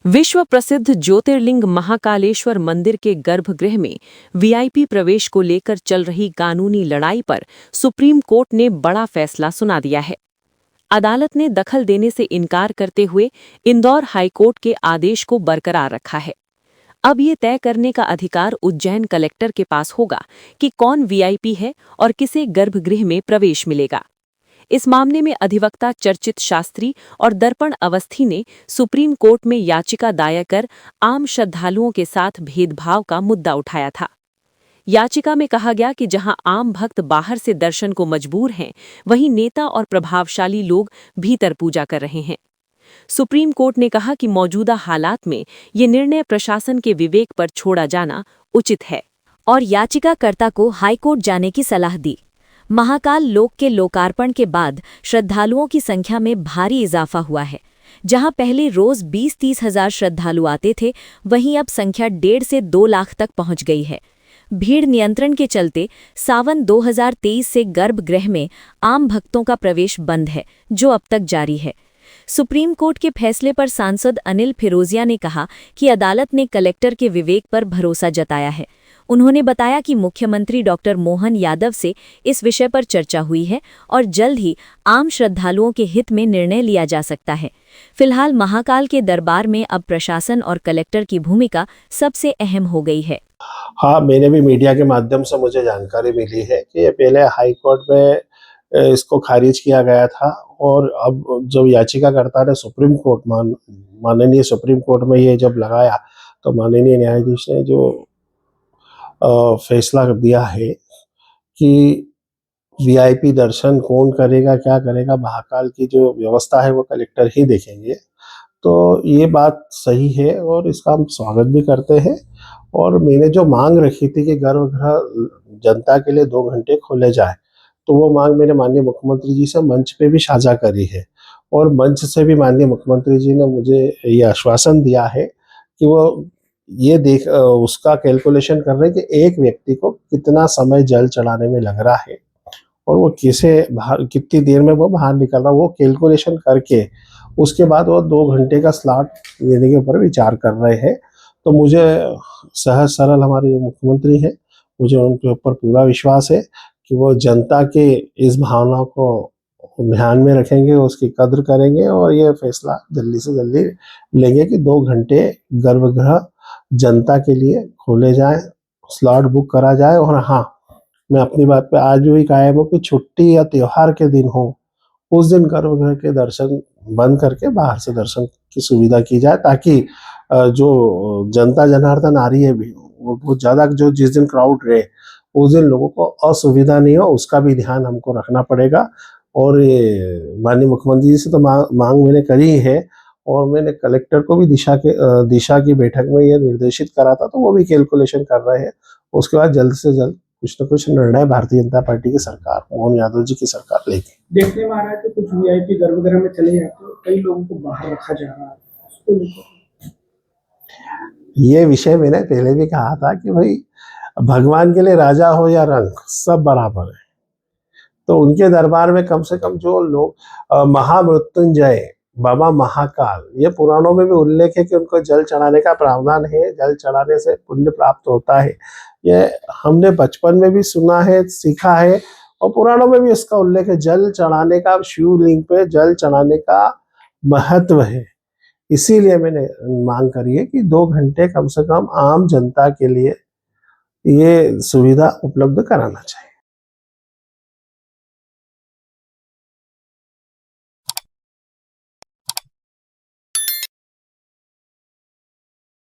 विश्व प्रसिद्ध ज्योतिर्लिंग महाकालेश्वर मंदिर के गर्भगृह में वीआईपी प्रवेश को लेकर चल रही कानूनी लड़ाई पर सुप्रीम कोर्ट ने बड़ा फैसला सुना दिया है। अदालत ने दखल देने से इनकार करते हुए इंदौर हाईकोर्ट के आदेश को बरकरार रखा है। अब ये तय करने का अधिकार उज्जैन कलेक्टर के पास होगा कि कौन वीआईपी है और किसे गर्भगृह में प्रवेश मिलेगा। इस मामले में अधिवक्ता चर्चित शास्त्री और दर्पण अवस्थी ने सुप्रीम कोर्ट में याचिका दायर कर आम श्रद्धालुओं के साथ भेदभाव का मुद्दा उठाया था। याचिका में कहा गया कि जहां आम भक्त बाहर से दर्शन को मजबूर हैं, वहीं नेता और प्रभावशाली लोग भीतर पूजा कर रहे हैं। सुप्रीम कोर्ट ने कहा कि मौजूदा हालात में ये निर्णय प्रशासन के विवेक पर छोड़ा जाना उचित है और याचिकाकर्ता को हाईकोर्ट जाने की सलाह दी। महाकाल लोक के लोकार्पण के बाद श्रद्धालुओं की संख्या में भारी इजाफा हुआ है। जहां पहले रोज 20-30 हजार श्रद्धालु आते थे, वहीं अब संख्या 1.5 से 2 लाख तक पहुंच गई है। भीड़ नियंत्रण के चलते सावन 2023 से गर्भगृह में आम भक्तों का प्रवेश बंद है, जो अब तक जारी है। सुप्रीम कोर्ट के फैसले पर सांसद अनिल फिरोजिया ने कहा कि अदालत ने कलेक्टर के विवेक पर भरोसा जताया है। उन्होंने बताया कि मुख्यमंत्री डॉक्टर मोहन यादव से इस विषय पर चर्चा हुई है और जल्द ही आम श्रद्धालुओं के हित में निर्णय लिया जा सकता है। फिलहाल महाकाल के दरबार में अब प्रशासन और कलेक्टर की भूमिका सबसे अहम हो गई है। हाँ, मैंने भी मीडिया के माध्यम से मुझे जानकारी मिली है कि ये पहले हाई कोर्ट में इसको खारिज किया गया था और अब जब याचिकाकर्ता ने सुप्रीम कोर्ट माननीय सुप्रीम कोर्ट में ये जब लगाया, तो माननीय न्यायाधीश ने जो फैसला दिया है कि वीआईपी दर्शन कौन करेगा, क्या करेगा, महाकाल की जो व्यवस्था है वो कलेक्टर ही देखेंगे। तो ये बात सही है और इसका हम स्वागत भी करते हैं। और मैंने जो मांग रखी थी कि गर्भगृह जनता के लिए 2 घंटे खोले जाए, तो वो मांग मेरे माननीय मुख्यमंत्री जी से मंच पे भी साझा करी है और मंच से भी माननीय मुख्यमंत्री जी ने मुझे ये आश्वासन दिया है कि वो ये उसका कैलकुलेशन कर रहे हैं कि एक व्यक्ति को कितना समय जल चढ़ाने में लग रहा है और वो कितनी देर में वो बाहर निकल रहा है, वो कैलकुलेशन करके उसके बाद वो 2 घंटे का स्लॉट देने के ऊपर विचार कर रहे हैं। तो मुझे सहज सरल हमारे जो मुख्यमंत्री हैं, मुझे उनके ऊपर पूरा विश्वास है कि वो जनता के इस भावना को ध्यान में रखेंगे, उसकी कद्र करेंगे और ये फैसला जल्दी से जल्दी लेंगे कि 2 घंटे गर्भगृह जनता के लिए खोले जाएं, स्लॉट बुक करा जाए। और हाँ, मैं अपनी बात पे आज भी कायम हूँ कि छुट्टी या त्योहार के दिन हो, उस दिन गर्भगृह के दर्शन बंद करके बाहर से दर्शन की सुविधा की जाए, ताकि जो जनता जनार्दन आ रही है भी, वो बहुत ज़्यादा जो जिस दिन क्राउड रहे, उस दिन लोगों को असुविधा नहीं हो, उसका भी ध्यान हमको रखना पड़ेगा। और ये माननीय मुख्यमंत्री जी से तो मांग मैंने करी है और मैंने कलेक्टर को भी दिशा की बैठक में ये निर्देशित करा था, तो वो भी कैलकुलेशन कर रहे हैं। उसके बाद जल्द से जल्द कुछ न कुछ निर्णय भारतीय जनता पार्टी की सरकार, मोहन यादव जी की सरकार लेगी। देखने में आ रहा है कि कुछ वीआईपी गर्भगृह में चले जाते हैं, कई लोगों को बाहर रखा जा रहा है। ये विषय मैंने पहले भी कहा था कि भाई, भगवान के लिए राजा हो या रंग, सब बराबर है। तो उनके दरबार में कम से कम जो लोग महामृत्युंजय बाबा महाकाल, ये पुराणों में भी उल्लेख है कि उनको जल चढ़ाने का प्रावधान है, जल चढ़ाने से पुण्य प्राप्त होता है। ये हमने बचपन में भी सुना है, सीखा है और पुराणों में भी इसका उल्लेख है। जल चढ़ाने का, शिवलिंग पे जल चढ़ाने का महत्व है। इसीलिए मैंने मांग करी है कि 2 घंटे कम से कम आम जनता के लिए ये सुविधा उपलब्ध कराना चाहिए।